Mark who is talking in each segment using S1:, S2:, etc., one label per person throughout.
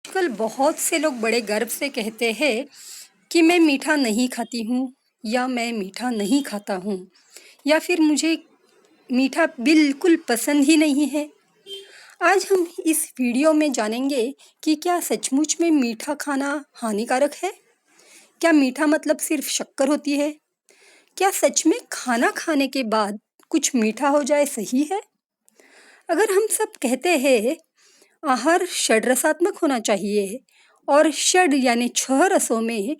S1: आजकल बहुत से लोग बड़े गर्व से कहते हैं कि मैं मीठा नहीं खाती हूँ या मैं मीठा नहीं खाता हूँ या फिर मुझे मीठा बिल्कुल पसंद ही नहीं है। आज हम इस वीडियो में जानेंगे कि क्या सचमुच में मीठा खाना हानिकारक है? क्या मीठा मतलब सिर्फ शक्कर होती है? क्या सच में खाना खाने के बाद कुछ मीठा हो जाए सही है? अगर हम सब कहते हैं आहार षड्रसात्मक होना चाहिए और षड यानी 6 रसों में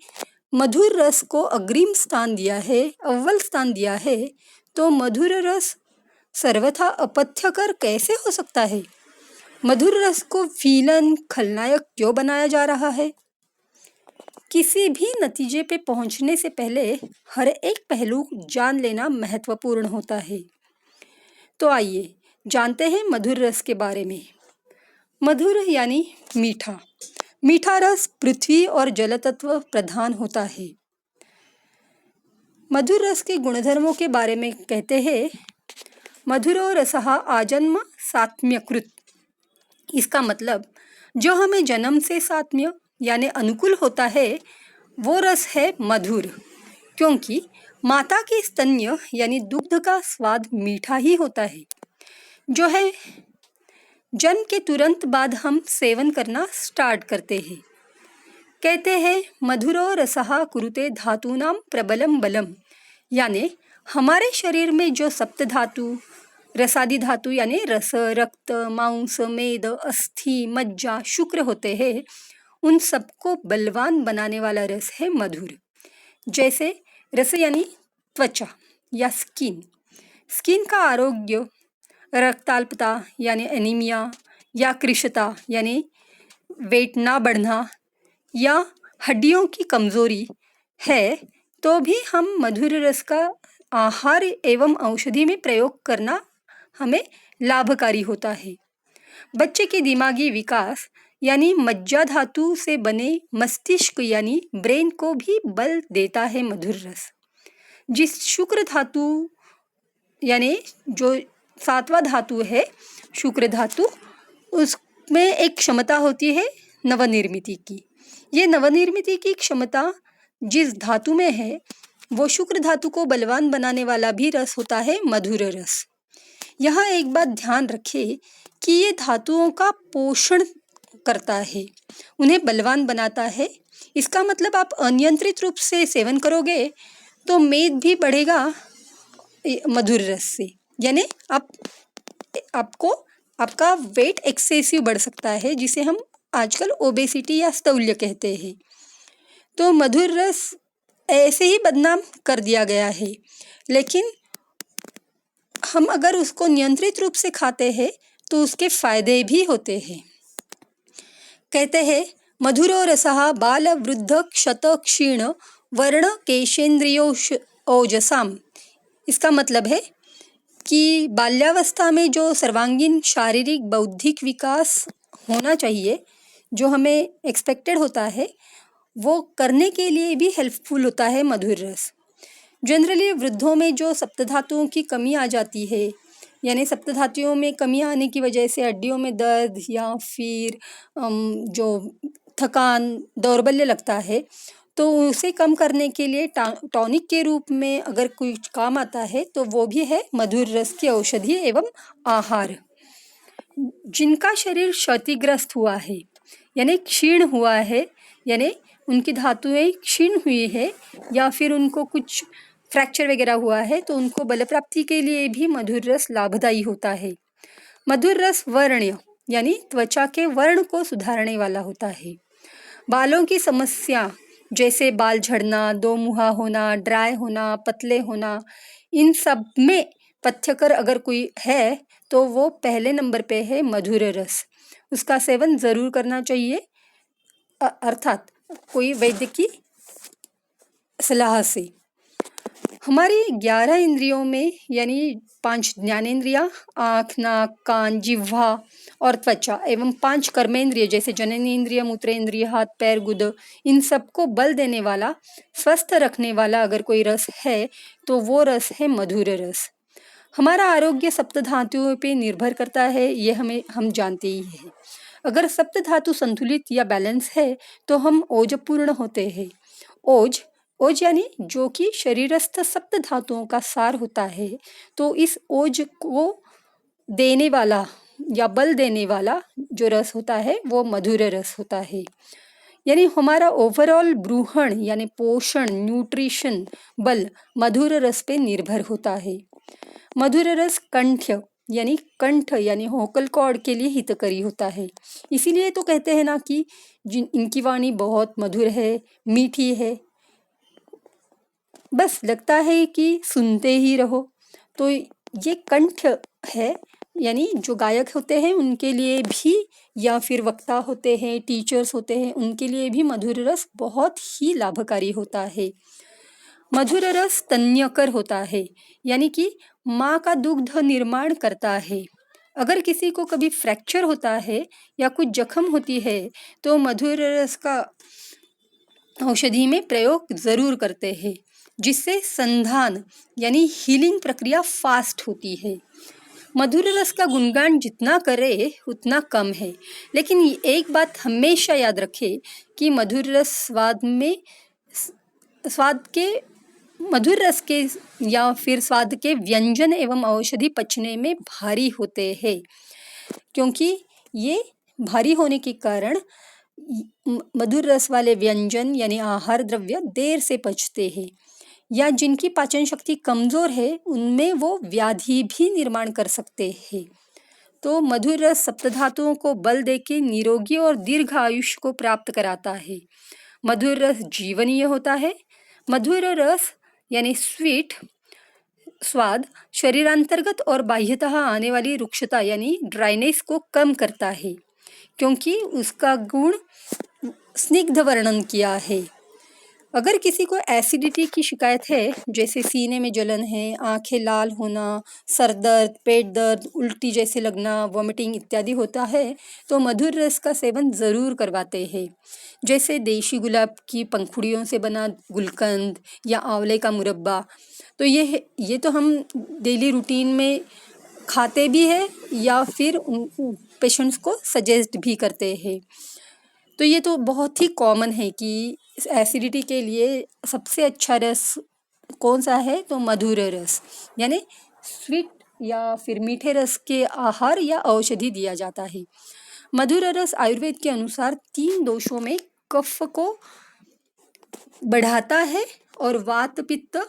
S1: मधुर रस को अग्रिम स्थान दिया है, अव्वल स्थान दिया है, तो मधुर रस सर्वथा अपथ्यकर कैसे हो सकता है? मधुर रस को विलन खलनायक क्यों बनाया जा रहा है? किसी भी नतीजे पे पहुंचने से पहले हर एक पहलू जान लेना महत्वपूर्ण होता है। तो आइए जानते हैं मधुर रस के बारे में। मधुर यानी मीठा। मीठा रस पृथ्वी और जल तत्व प्रधान होता है। मधुर रस के गुणधर्मों के बारे में कहते हैं, मधुरो रसः आजन्म सात्म्यकृत। इसका मतलब जो हमें जन्म से सात्म्य यानी अनुकूल होता है वो रस है मधुर, क्योंकि माता के स्तन्य यानी दुग्ध का स्वाद मीठा ही होता है, जो है जन्म के तुरंत बाद हम सेवन करना स्टार्ट करते हैं। कहते हैं मधुरो रसः कुरुते धातूनां प्रबलम बलम, यानी हमारे शरीर में जो सप्त धातु रसादि धातु यानी रस, रक्त, मांस, मेद, अस्थि, मज्जा, शुक्र होते हैं, उन सबको बलवान बनाने वाला रस है मधुर। जैसे रस यानी त्वचा या स्किन। स्किन का आरोग्य, रक्ताल्पता यानी एनीमिया या कृशता यानी वेट ना बढ़ना या हड्डियों की कमजोरी है तो भी हम मधुर रस का आहार एवं औषधि में प्रयोग करना हमें लाभकारी होता है। बच्चे के दिमागी विकास यानी मज्जा धातु से बने मस्तिष्क यानी ब्रेन को भी बल देता है मधुर रस। जिस शुक्र धातु यानी जो 7वां धातु है शुक्र धातु, उसमें एक क्षमता होती है नवनिर्मिति की। ये नवनिर्मिति की क्षमता जिस धातु में है वो शुक्र धातु को बलवान बनाने वाला भी रस होता है मधुर रस। यहाँ एक बात ध्यान रखें कि ये धातुओं का पोषण करता है, उन्हें बलवान बनाता है। इसका मतलब आप अनियंत्रित रूप से सेवन करोगे तो मेद भी बढ़ेगा मधुर रस से, यानी आपको आपका वेट एक्सेसिव बढ़ सकता है, जिसे हम आजकल ओबेसिटी या स्थौल्य कहते हैं। तो मधुर रस ऐसे ही बदनाम कर दिया गया है, लेकिन हम अगर उसको नियंत्रित रूप से खाते हैं तो उसके फायदे भी होते हैं। कहते हैं मधुरो रसः बाल वृद्ध क्षत क्षीण वर्ण केशेंद्रियो ओजसाम। इसका मतलब है कि बाल्यावस्था में जो सर्वांगीण शारीरिक बौद्धिक विकास होना चाहिए, जो हमें एक्सपेक्टेड होता है, वो करने के लिए भी हेल्पफुल होता है मधुर रस। जनरली वृद्धों में जो सप्तधातुओं की कमी आ जाती है, यानी सप्तधातुओं में कमी आने की वजह से हड्डियों में दर्द या फिर जो थकान दौर्बल्य लगता है, तो उसे कम करने के लिए टॉनिक के रूप में अगर कोई काम आता है तो वो भी है मधुर रस की औषधि एवं आहार। जिनका शरीर क्षतिग्रस्त हुआ है यानी क्षीण हुआ है, यानी उनकी धातुएं क्षीण हुई है या फिर उनको कुछ फ्रैक्चर वगैरह हुआ है, तो उनको बल प्राप्ति के लिए भी मधुर रस लाभदायी होता है। मधुर रस वर्ण्य यानी त्वचा के वर्ण को सुधारने वाला होता है। बालों की समस्या जैसे बाल झड़ना, दो मुहा होना, ड्राई होना, पतले होना, इन सब में पथ्यकर अगर कोई है तो वो पहले नंबर पे है मधुर रस। उसका सेवन ज़रूर करना चाहिए, अर्थात कोई वैद्य की सलाह से। हमारी 11 इंद्रियों में यानी 5 ज्ञानेंद्रियाँ आँख, नाक, कान, जिह्वा और त्वचा एवं 5 कर्मेंद्रिय जैसे जननेंद्रिय, मूत्रेंद्रिय, हाथ पैर गुद, इन सबको बल देने वाला, स्वस्थ रखने वाला अगर कोई रस है तो वो रस है मधुर रस। हमारा आरोग्य सप्त धातुओं पे निर्भर करता है, ये हम जानते ही हैं। अगर सप्त धातु संतुलित या बैलेंस है तो हम ओजपूर्ण होते हैं। ओज ओज यानी जो कि शरीरस्थ सप्त धातुओं का सार होता है। तो इस ओज को देने वाला या बल देने वाला जो रस होता है वो मधुर रस होता है। यानी हमारा ओवरऑल ब्रूहण यानी पोषण न्यूट्रिशन बल मधुर रस पे निर्भर होता है। मधुर रस कंठ यानी वोकल कॉर्ड के लिए हितकरी होता है। इसीलिए तो कहते हैं ना कि इनकी वाणी बहुत मधुर है, मीठी है, बस लगता है कि सुनते ही रहो। तो ये कंठ है, यानी जो गायक होते हैं उनके लिए भी, या फिर वक्ता होते हैं, टीचर्स होते हैं, उनके लिए भी मधुर रस बहुत ही लाभकारी होता है। मधुर रस स्तन्यकर होता है, यानी कि माँ का दुग्ध निर्माण करता है। अगर किसी को कभी फ्रैक्चर होता है या कुछ जख्म होती है तो मधुर रस का औषधि में प्रयोग ज़रूर करते हैं, जिससे संधान यानी हीलिंग प्रक्रिया फास्ट होती है। मधुर रस का गुणगान जितना करे उतना कम है, लेकिन एक बात हमेशा याद रखें कि मधुर रस के या फिर स्वाद के व्यंजन एवं औषधि पचने में भारी होते हैं, क्योंकि ये भारी होने के कारण मधुर रस वाले व्यंजन यानी आहार द्रव्य देर से पचते हैं, या जिनकी पाचन शक्ति कमज़ोर है उनमें वो व्याधि भी निर्माण कर सकते हैं। तो मधुर रस सप्तधातुओं को बल देके निरोगी और दीर्घ आयुष्य को प्राप्त कराता है। मधुर रस जीवनीय होता है। मधुर रस यानी स्वीट स्वाद शरीरांतर्गत और बाह्यतः आने वाली रुक्षता यानी ड्राइनेस को कम करता है, क्योंकि उसका गुण स्निग्ध वर्णन किया है। अगर किसी को एसिडिटी की शिकायत है, जैसे सीने में जलन है, आंखें लाल होना, सर दर्द, पेट दर्द, उल्टी जैसे लगना, वॉमिटिंग इत्यादि होता है, तो मधुर रस का सेवन ज़रूर करवाते हैं। जैसे देशी गुलाब की पंखुड़ियों से बना गुलकंद या आंवले का मुरब्बा। तो ये तो हम डेली रूटीन में खाते भी हैं या फिर पेशेंट्स को सजेस्ट भी करते हैं। तो ये तो बहुत ही कॉमन है कि एसिडिटी के लिए सबसे अच्छा रस कौन सा है, तो मधुर रस यानी स्वीट या फिर मीठे रस के आहार या औषधि दिया जाता है। मधुर रस आयुर्वेद के अनुसार 3 दोषों में कफ को बढ़ाता है और वात पित्त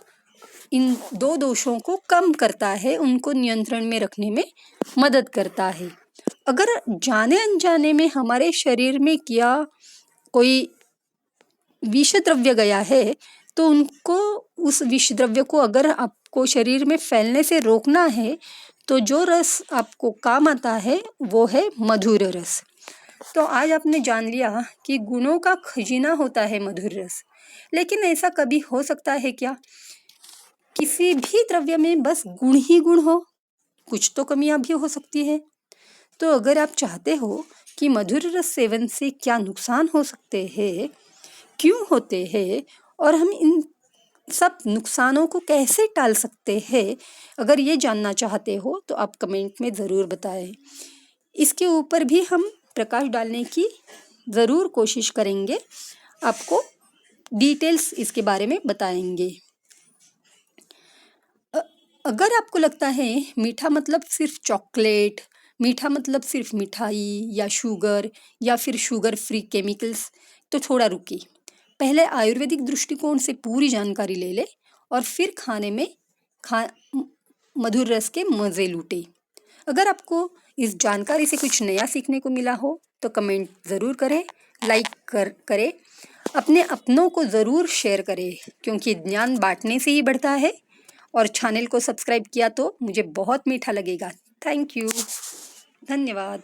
S1: इन 2 दोषों को कम करता है, उनको नियंत्रण में रखने में मदद करता है। अगर जाने अनजाने में हमारे शरीर में क्या कोई विष द्रव्य गया है तो उस विष द्रव्य को अगर आपको शरीर में फैलने से रोकना है तो जो रस आपको काम आता है वो है मधुर रस। तो आज आपने जान लिया कि गुणों का खजीना होता है मधुर रस। लेकिन ऐसा कभी हो सकता है क्या किसी भी द्रव्य में बस गुण ही गुण हो? कुछ तो कमियां भी हो सकती है। तो अगर आप चाहते हो कि मधुर रस सेवन से क्या नुकसान हो सकते हैं, क्यों होते हैं और हम इन सब नुकसानों को कैसे टाल सकते हैं, अगर ये जानना चाहते हो तो आप कमेंट में ज़रूर बताएं। इसके ऊपर भी हम प्रकाश डालने की ज़रूर कोशिश करेंगे, आपको डिटेल्स इसके बारे में बताएंगे। अगर आपको लगता है मीठा मतलब सिर्फ चॉकलेट, मीठा मतलब सिर्फ मिठाई या शुगर या फिर शुगर फ्री केमिकल्स, तो थोड़ा रुकिए, पहले आयुर्वेदिक दृष्टिकोण से पूरी जानकारी ले ले और फिर खाने में मधुर रस के मज़े लूटे। अगर आपको इस जानकारी से कुछ नया सीखने को मिला हो तो कमेंट ज़रूर करें, लाइक करें, अपने अपनों को ज़रूर शेयर करें, क्योंकि ज्ञान बांटने से ही बढ़ता है। और चैनल को सब्सक्राइब किया तो मुझे बहुत मीठा लगेगा। थैंक यू, धन्यवाद।